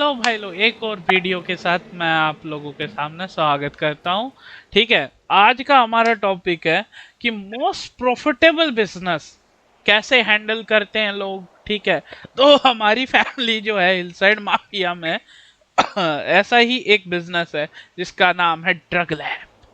Hello भाई लोग, एक और वीडियो के साथ मैं आप लोगों के सामने स्वागत करता हूं। ठीक है, आज का हमारा टॉपिक है कि मोस्ट प्रॉफिटेबल बिजनेस कैसे हैंडल करते हैं लोग। ठीक है, तो हमारी फैमिली जो है हिलसाइड माफिया में ऐसा ही एक बिजनेस है जिसका नाम है ड्रग लैब।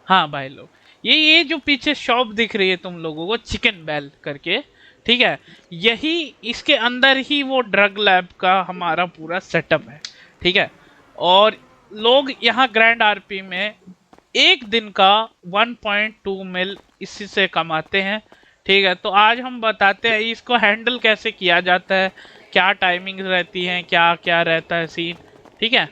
हाँ भाई लोग, ये जो पीछे शॉप दिख रही है तुम लोगों को, चिकन बेल करके, ठीक है, यही इसके अंदर ही वो ड्रग लैब का हमारा पूरा सेटअप है। ठीक है, और लोग यहाँ ग्रैंड आरपी में एक दिन का 1.2 मिल इसी से कमाते हैं। ठीक है, तो आज हम बताते हैं इसको हैंडल कैसे किया जाता है, क्या टाइमिंग रहती है, क्या क्या रहता है सीन। ठीक है,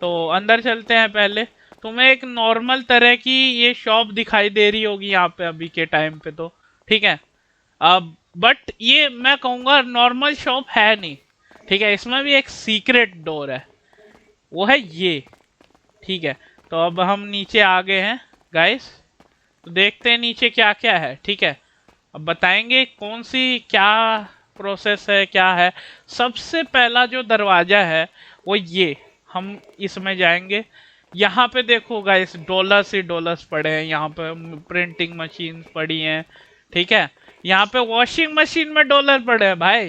तो अंदर चलते हैं। पहले तुम्हें एक नॉर्मल तरह की ये शॉप दिखाई दे रही होगी यहाँ पे अभी के टाइम पे, तो ठीक है। अब बट ये मैं कहूँगा नॉर्मल शॉप है नहीं। ठीक है, इसमें भी एक सीक्रेट डोर है, वो है ये। ठीक है, तो अब हम नीचे आ गए हैं गाइस, तो देखते हैं नीचे क्या क्या है। ठीक है, अब बताएंगे कौन सी क्या प्रोसेस है, क्या है। सबसे पहला जो दरवाजा है वो ये, हम इसमें जाएंगे। यहाँ पे देखो गाइस, डॉलर्स ही डॉलर्स पड़े हैं, यहाँ पे प्रिंटिंग मशीन पड़ी हैं। ठीक है, यहाँ पे वॉशिंग मशीन में डॉलर पड़े हैं भाई,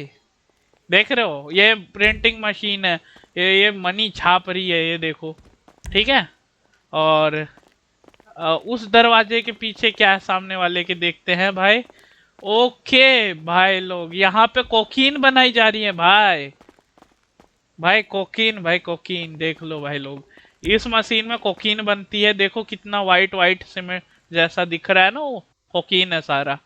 देख रहे हो, ये प्रिंटिंग मशीन है, ये मनी छाप रही है, ये देखो। ठीक है, और उस दरवाजे के पीछे क्या है सामने वाले के, देखते हैं भाई। ओके भाई लोग, यहाँ पे कोकीन बनाई जा रही है भाई। भाई कोकीन, भाई कोकीन देख लो भाई लोग, इस मशीन में कोकीन बनती है। देखो कितना वाइट वाइट सीमेंट जैसा दिख रहा है ना, वो कोकीन है सारा।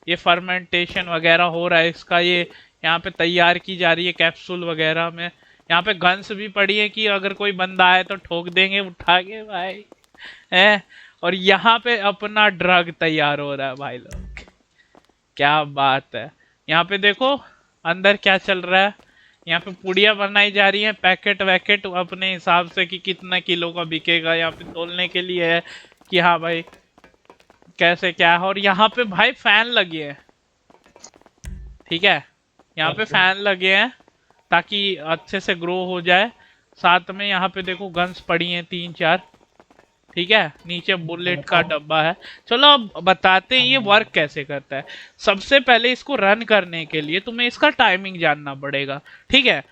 ये फर्मेंटेशन वगैरह हो रहा है इसका, ये यहाँ पे तैयार की जा रही है कैप्सूल वगैरह में। यहाँ पे गन्स भी पड़ी है कि अगर कोई बंदा आए तो ठोक देंगे उठा के भाई, है। और यहाँ पे अपना ड्रग तैयार हो रहा है भाई लोग, क्या बात है। यहाँ पे देखो अंदर क्या चल रहा है, यहाँ पे पुड़िया बनाई जा रही है, पैकेट वैकेट अपने हिसाब से कि कितना किलो का बिकेगा, यहाँ पे तोलने के लिए है कि हाँ भाई कैसे क्या है। और यहाँ पे भाई फैन लगे हैं। ठीक है, यहाँ पे फैन लगे हैं ताकि अच्छे से ग्रो हो जाए। साथ में यहाँ पे देखो गन्स पड़ी हैं 3-4। ठीक है, नीचे बुलेट का डब्बा है। चलो अब बताते हैं ये वर्क कैसे करता है। सबसे पहले इसको रन करने के लिए तुम्हें इसका टाइमिंग जानना पड़ेगा। ठीक है,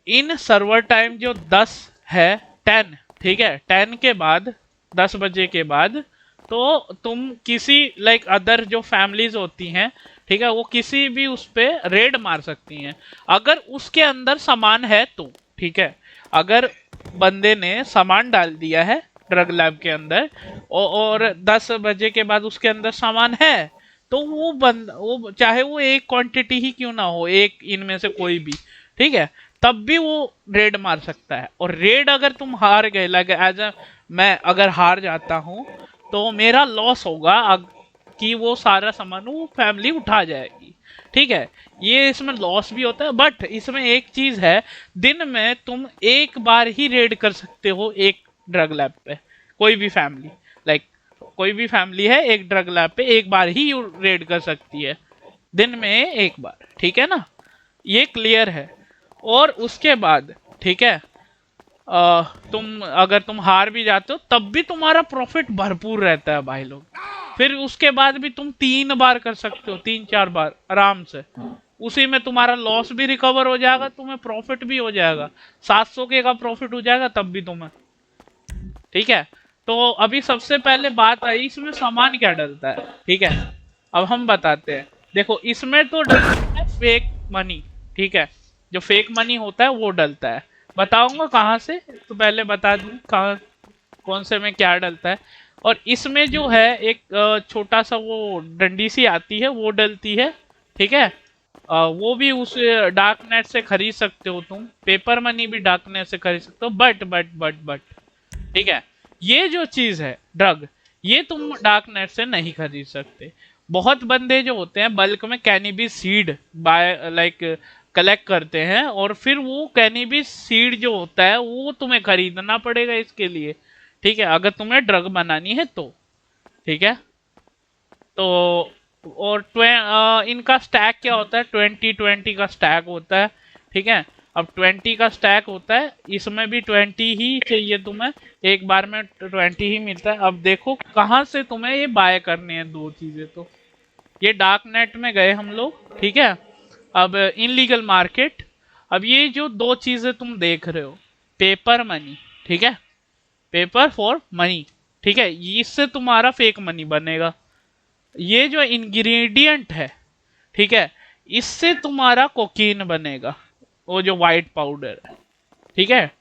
इन सर्वर टाइम जो 10 है, 10, ठीक है, 10 के बाद, 10 बजे के बाद, तो तुम किसी लाइक अदर जो फैमिलीज होती हैं, ठीक है, वो किसी भी उस पे रेड मार सकती हैं अगर उसके अंदर सामान है तो। ठीक है, अगर बंदे ने सामान डाल दिया है ड्रग लैब के अंदर और 10 बजे के बाद उसके अंदर सामान है, तो वो चाहे वो एक क्वांटिटी ही क्यों ना हो, एक इनमें से कोई भी, ठीक है, तब भी वो रेड मार सकता है। और रेड अगर तुम हार गए, लाइक एज अ मैं अगर हार जाता हूँ तो मेरा लॉस होगा कि वो सारा सामान वो फैमिली उठा जाएगी। ठीक है, ये इसमें लॉस भी होता है, बट इसमें एक चीज है, दिन में तुम एक बार ही रेड कर सकते हो एक ड्रग लैब पे। कोई भी फैमिली, लाइक कोई भी फैमिली है एक ड्रग लैब पे एक बार ही रेड कर सकती है, दिन में एक बार। ठीक है ना, ये क्लियर है। और उसके बाद ठीक है, तुम अगर तुम हार भी जाते हो तब भी तुम्हारा प्रॉफिट भरपूर रहता है भाई लोग। फिर उसके बाद भी तुम 3 बार कर सकते हो, 3-4 बार आराम से। उसी में तुम्हारा लॉस भी रिकवर हो जाएगा, तुम्हें प्रॉफिट भी हो जाएगा, 700 के का प्रॉफिट हो जाएगा तब भी तुम्हें। ठीक है, तो अभी सबसे पहले बात आई इसमें सामान क्या डलता है। ठीक है, अब हम बताते हैं। देखो इसमें तो डलता है फेक मनी। ठीक है, जो फेक मनी होता है वो डलता है, बताऊंगा कहाँ से, तो पहले बता दूं कहाँ कौन से में क्या डलता है। और इसमें जो है एक छोटा सा वो डंडी सी आती है, वो डलती है। ठीक है, वो भी उस डार्क नेट से खरीद सकते हो तुम, पेपर मनी भी डार्क नेट से खरीद सकते हो। बट ठीक है, ये जो चीज है ड्रग, ये तुम डार्क नेट से नहीं खरीद सकते। बहुत बंदे जो होते हैं बल्क में कैनिबिस सीड बाय लाइक कलेक्ट करते हैं, और फिर वो कैनिबिस सीड जो होता है वो तुम्हें खरीदना पड़ेगा इसके लिए। ठीक है, अगर तुम्हें ड्रग बनानी है तो। ठीक है, तो और इनका स्टैक क्या होता है, 20-20 का स्टैक होता है। ठीक है, अब 20 का स्टैक होता है, इसमें भी 20 ही चाहिए तुम्हें, एक बार में 20 ही मिलता है। अब देखो कहाँ से तुम्हें ये बाय करनी है दो चीजें। तो ये डार्क नेट में गए हम लोग, ठीक है। अब इनलीगल मार्केट, अब ये जो दो चीजें तुम देख रहे हो, पेपर मनी, ठीक है, पेपर फॉर मनी, ठीक है, इससे तुम्हारा फेक मनी बनेगा। ये जो इंग्रेडिएंट है, ठीक है, इससे तुम्हारा कोकीन बनेगा, वो जो व्हाइट पाउडर है, ठीक है।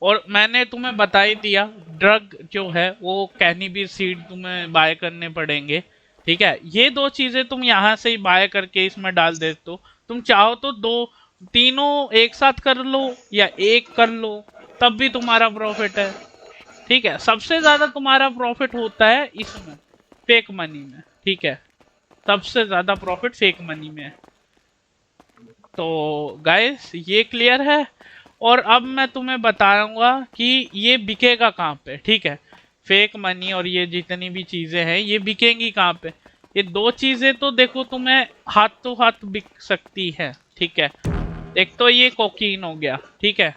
और मैंने तुम्हें बता ही दिया, ड्रग जो है वो कैनिबीज सीड तुम्हें बाय करने पड़ेंगे, ठीक है। ये दो चीजें तुम यहाँ से ही बाय करके इसमें डाल देते हो। तुम चाहो तो दो तीनों एक साथ कर लो या एक कर लो, तब भी तुम्हारा प्रॉफिट है, ठीक है। सबसे ज्यादा तुम्हारा प्रॉफिट होता है इसमें, फेक मनी में, ठीक है। सबसे ज्यादा प्रॉफिट फेक मनी में है। तो गाइस ये क्लियर है। और अब मैं तुम्हें बताऊंगा कि ये बिकेगा कहाँ पे, ठीक है। फेक मनी और ये जितनी भी चीजें हैं ये बिकेंगी कहाँ पे। ये दो चीजें तो देखो तुम्हें हाथों हाथ बिक सकती है, ठीक है। एक तो ये कोकीन हो गया, ठीक है।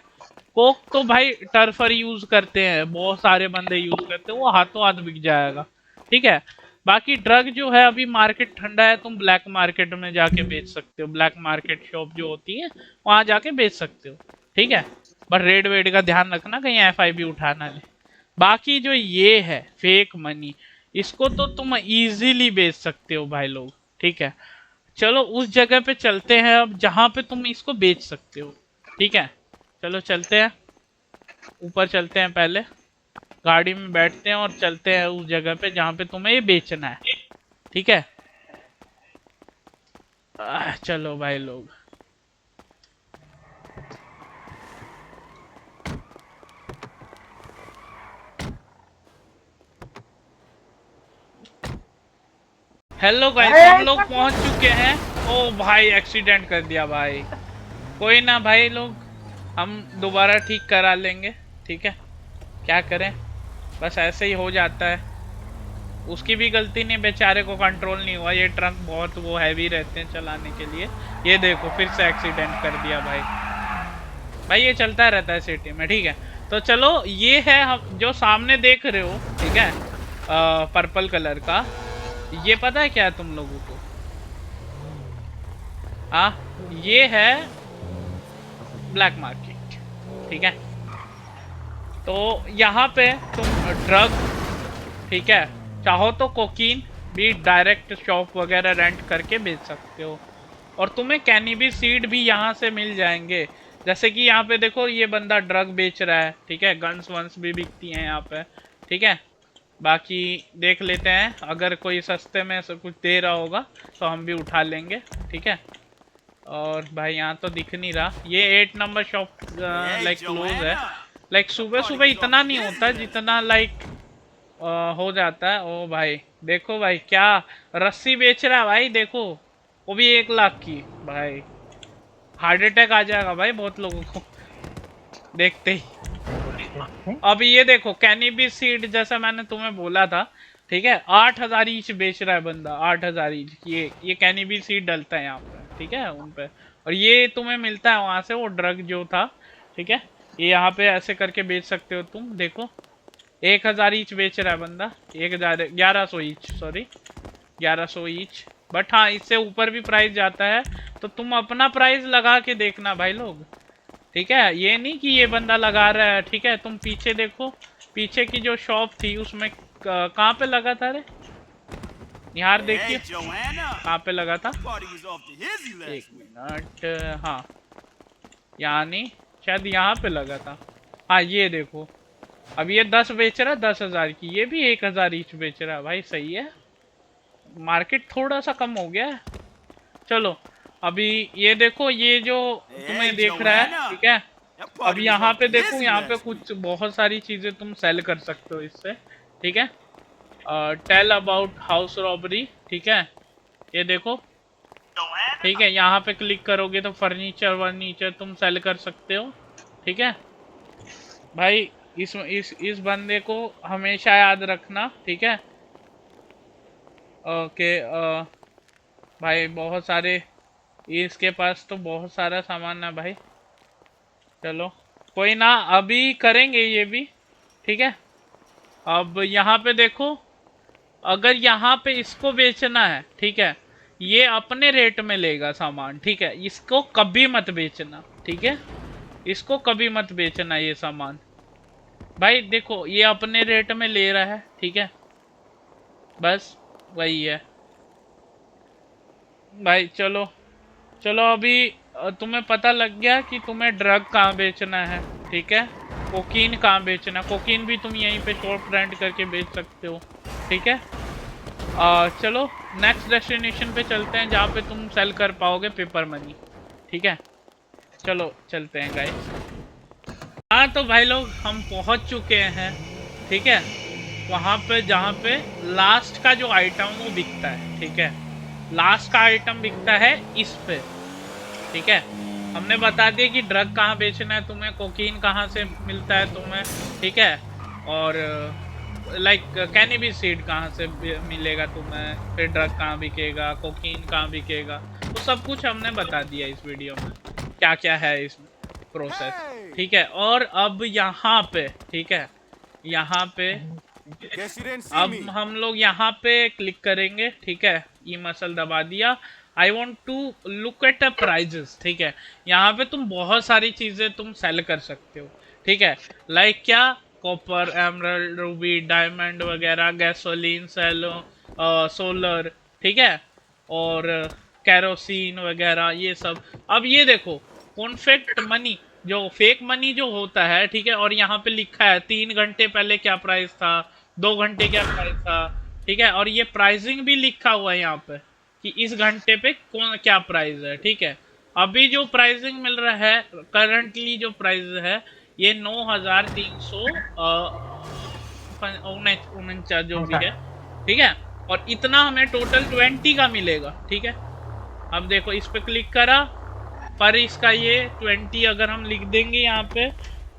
कोक तो भाई टर्फर यूज करते हैं, बहुत सारे बंदे यूज करते हैं, वो हाथों हाथ बिक जाएगा, ठीक है। बाकी ड्रग जो है अभी मार्केट ठंडा है, तुम ब्लैक मार्केट में जाके बेच सकते हो, ब्लैक मार्केट शॉप जो होती है वहां जाके बेच सकते हो, ठीक है। बट रेड वेड का ध्यान रखना कहीं एफआईबी उठाना ले। बाकी जो ये है फेक मनी, इसको तो तुम इजीली बेच सकते हो भाई लोग, ठीक है। चलो उस जगह पे चलते हैं अब जहां पे तुम इसको बेच सकते हो, ठीक है। चलो चलते हैं, ऊपर चलते हैं, पहले गाड़ी में बैठते हैं और चलते हैं उस जगह पे जहां पे तुम्हें ये बेचना है, ठीक है। चलो भाई लोग। हेलो गाइस, हम लोग पहुंच चुके हैं। ओ भाई एक्सीडेंट कर दिया भाई, कोई ना भाई लोग, हम दोबारा ठीक करा लेंगे, ठीक है। क्या करें, बस ऐसे ही हो जाता है। उसकी भी गलती नहीं, बेचारे को कंट्रोल नहीं हुआ, ये ट्रक बहुत वो हैवी रहते हैं चलाने के लिए। ये देखो फिर से एक्सीडेंट कर दिया भाई। भाई ये चलता रहता है सिटी में, ठीक है। तो चलो ये है हम जो सामने देख रहे हो, ठीक है, पर्पल कलर का, ये पता है क्या है तुम लोगों को? हाँ, ये है ब्लैक मार्केट, ठीक है। तो यहाँ पे तुम ड्रग, ठीक है, चाहो तो कोकीन भी डायरेक्ट शॉप वगैरह रेंट करके बेच सकते हो। और तुम्हें कैनिबी सीड भी यहाँ से मिल जाएंगे। जैसे कि यहाँ पे देखो ये बंदा ड्रग बेच रहा है, ठीक है, गन्स वंस भी बिकती हैं यहाँ पे, ठीक है। बाकी देख लेते हैं, अगर कोई सस्ते में सब कुछ दे रहा होगा तो हम भी उठा लेंगे, ठीक है। और भाई यहाँ तो दिख नहीं रहा, ये 8 नंबर शॉप लाइक क्लोज है। लाइक सुबह सुबह इतना नहीं होता जितना लाइक हो जाता है। ओ भाई देखो भाई क्या रस्सी बेच रहा है भाई, देखो वो भी 1 लाख की। भाई हार्ट अटैक आ जाएगा भाई बहुत लोगों को देखते ही। अब ये देखो कैनिबीज सीड, जैसा मैंने तुम्हें बोला था, ठीक है, 8,000 ईच बेच रहा है बंदा, 8,000 ईच। ये कैनिबीज सीड डलता है यहाँ पे, ठीक है, उन पे। और ये तुम्हें मिलता है वहां से वो ड्रग जो था, ठीक है। ये यहाँ पे ऐसे करके बेच सकते हो तुम, देखो 1,000 ईच बेच रहा है बंदा, 1,000 1100 ईच, सॉरी 1100 ईच। बट हाँ इससे ऊपर भी प्राइस जाता है, तो तुम अपना प्राइस लगा के देखना भाई लोग, ठीक है। ये नहीं कि ये बंदा लगा रहा है, ठीक है। तुम पीछे देखो, पीछे की जो शॉप थी उसमें कहाँ पे लगा था रे, यार देखिए कहाँ पे लगा था, 1 मिनट, हाँ यानी शायद यहाँ पे लगा था, हाँ ये देखो। अब ये 10 बेच रहा है 10,000 की, ये भी 1,000 ईच बेच रहा है भाई, सही है। मार्केट थोड़ा सा कम हो गया है। चलो अभी ये देखो, ये जो तुम्हें देख रहा है, ठीक है। अब यहाँ पे देखो, यहाँ पे कुछ बहुत सारी चीजें तुम सेल कर सकते हो इससे, ठीक है। टेल अबाउट हाउस रॉबरी, ठीक है, ये देखो, ठीक है। यहाँ पे क्लिक करोगे तो फर्नीचर वर्नीचर तुम सेल कर सकते हो, ठीक है भाई। इस बंदे को हमेशा याद रखना, ठीक है। ओके भाई बहुत सारे इसके पास तो बहुत सारा सामान है भाई। चलो कोई ना, अभी करेंगे ये भी, ठीक है। अब यहाँ पे देखो, अगर यहाँ पे इसको बेचना है, ठीक है, ये अपने रेट में लेगा सामान, ठीक है, इसको कभी मत बेचना, ठीक है, इसको कभी मत बेचना ये सामान। भाई देखो ये अपने रेट में ले रहा है, ठीक है, बस वही है भाई। चलो चलो अभी तुम्हें पता लग गया कि तुम्हें ड्रग कहाँ बेचना है, ठीक है, कोकीन कहाँ बेचना, कोकीन भी तुम यहीं पे शॉप रेंट करके बेच सकते हो, ठीक है। चलो नेक्स्ट डेस्टिनेशन पे चलते हैं जहाँ पे तुम सेल कर पाओगे पेपर मनी, ठीक है। चलो चलते हैं गाइस। हाँ तो भाई लोग हम पहुँच चुके हैं, ठीक है, वहाँ पे जहाँ पे लास्ट का जो आइटम वो बिकता है, ठीक है, लास्ट का आइटम बिकता है इस पे, ठीक है। हमने बता दिया कि ड्रग कहाँ बेचना है तुम्हें, कोकीन कहाँ से मिलता है तुम्हें, ठीक है, और लाइक कैनबिस सीड कहाँ से मिलेगा तुम्हें, फिर ड्रग कहाँ बिकेगा, कोकीन कहाँ बिकेगा, तो सब कुछ हमने बता दिया इस वीडियो में, क्या क्या है इस प्रोसेस, ठीक है। और अब यहाँ पे, ठीक है, यहाँ पे अब हम लोग यहाँ पे क्लिक करेंगे, ठीक है, ई मसल दबा दिया। I want to look at the prices, ठीक है, यहाँ पे तुम बहुत सारी चीजें तुम सेल कर सकते हो, ठीक है, लाइक क्या, कॉपर, एमरल्ड, रूबी, डायमंड वगैरह, गैसोलीन, सेलो, सोलर, ठीक है, और कैरोसिन वगैरह ये सब। अब ये देखो कॉन्फेक्ट मनी, जो फेक मनी जो होता है, ठीक है, और यहाँ पे लिखा है 3 घंटे पहले क्या प्राइस था, 2 घंटे क्या प्राइस था, ठीक है, और ये प्राइसिंग भी लिखा हुआ है यहाँ पे कि इस घंटे पे कौन क्या प्राइस है, ठीक है। अभी जो प्राइसिंग मिल रहा है करंटली जो प्राइस है ये 9,300 49 जो भी है, ठीक है, और इतना हमें टोटल 20 का मिलेगा, ठीक है। अब देखो इस पे क्लिक करा, पर इसका ये 20 अगर हम लिख देंगे यहाँ पे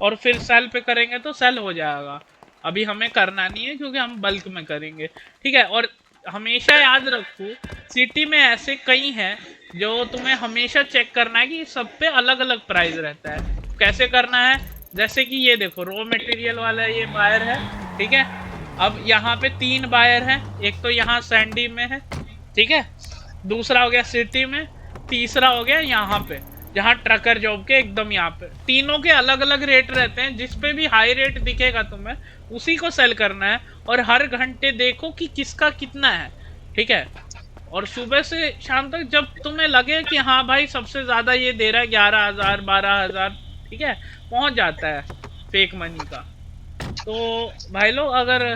और फिर सेल पे करेंगे तो सेल हो जाएगा। अभी हमें करना नहीं है क्योंकि हम बल्क में करेंगे, ठीक है। और हमेशा याद रखो सिटी में ऐसे कई हैं जो तुम्हें हमेशा चेक करना है कि सब पे अलग अलग प्राइस रहता है। कैसे करना है, जैसे कि ये देखो रॉ मटेरियल वाला ये बायर है, ठीक है, अब यहाँ पे 3 बायर हैं, एक तो यहाँ सैंडी में है, ठीक है, दूसरा हो गया सिटी में, तीसरा हो गया यहाँ पे जहाँ ट्रकर जॉब के एकदम यहाँ पे। तीनों के अलग अलग रेट रहते हैं, जिस पे भी हाई रेट दिखेगा तुम्हें उसी को सेल करना है, और हर घंटे देखो कि किसका कितना है, ठीक है। और सुबह से शाम तक जब तुम्हें लगे कि हाँ भाई सबसे ज्यादा ये दे रहा है 11,000 12,000, ठीक है, पहुंच जाता है फेक मनी का। तो भाई लोग अगर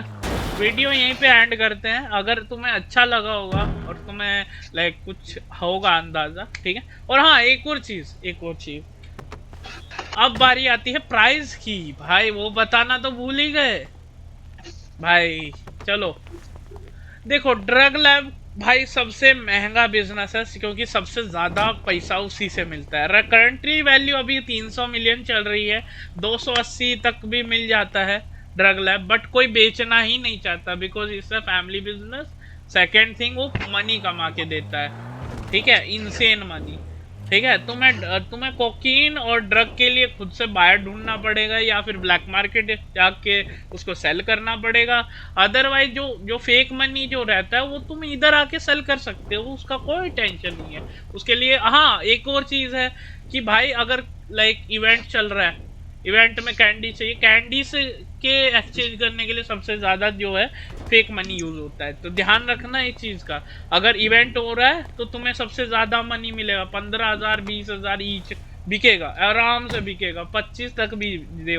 वीडियो यहीं पे एंड करते हैं, अगर तुम्हें अच्छा लगा होगा और तुम्हें लाइक कुछ होगा अंदाजा, ठीक है। और हाँ एक और चीज, अब बारी आती है प्राइस की, भाई वो बताना तो भूल ही गए भाई। चलो देखो ड्रग लैब भाई सबसे महंगा बिजनेस है क्योंकि सबसे ज्यादा पैसा उसी से मिलता है। करंटली वैल्यू अभी 300 मिलियन चल रही है, 280 तक भी मिल जाता है ड्रग लैब, बट कोई बेचना ही नहीं चाहता because it's a family business. Second thing वो मनी कमा के देता है, ठीक है, इनसेन मनी, ठीक है। तुम्हें कोकीन और ड्रग के लिए खुद से बायर ढूंढना पड़ेगा या फिर ब्लैक मार्केट जाके उसको सेल करना पड़ेगा। अदरवाइज जो जो फेक मनी जो रहता है वो तुम इधर आके सेल कर सकते हो, उसका कोई टेंशन नहीं है उसके लिए। हाँ एक और चीज़ है कि भाई अगर लाइक इवेंट चल रहा है, इवेंट में कैंडी चाहिए, कैंडी से के एक्सचेंज करने के लिए सबसे ज़्यादा जो है फेक मनी यूज़ होता है, तो ध्यान रखना इस चीज़ का। अगर इवेंट हो रहा है तो तुम्हें सबसे ज़्यादा मनी मिलेगा, 15,000 20,000 ईच बिकेगा, आराम से बिकेगा, 25 तक भी दे,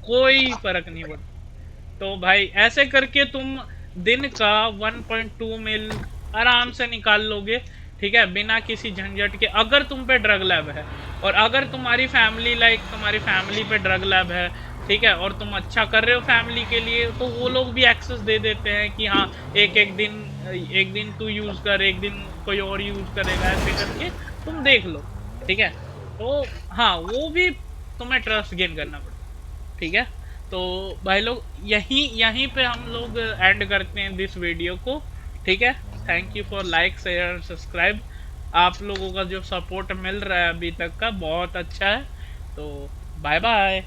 कोई फर्क नहीं पड़ता। तो भाई ऐसे करके तुम दिन का 1.2 मिल आराम से निकाल लोगे, ठीक है, बिना किसी झंझट के, अगर तुम पे ड्रग लैब है। और अगर तुम्हारी फैमिली लाइक तुम्हारी फैमिली पे ड्रग लैब है, ठीक है, और तुम अच्छा कर रहे हो फैमिली के लिए, तो वो लोग भी एक्सेस दे देते हैं कि हाँ एक दिन तू यूज़ कर, एक दिन कोई और यूज़ करेगा, ऐसे करके तुम देख लो, ठीक है। तो हाँ वो भी तुम्हें ट्रस्ट गेन करना पड़ेगा, ठीक है। तो भाई लोग यहीं पे हम लोग एंड करते हैं दिस वीडियो को, ठीक है। Thank you for like share and subscribe. आप लोगों का जो सपोर्ट मिल रहा है अभी तक का बहुत अच्छा है। तो बाय बाय।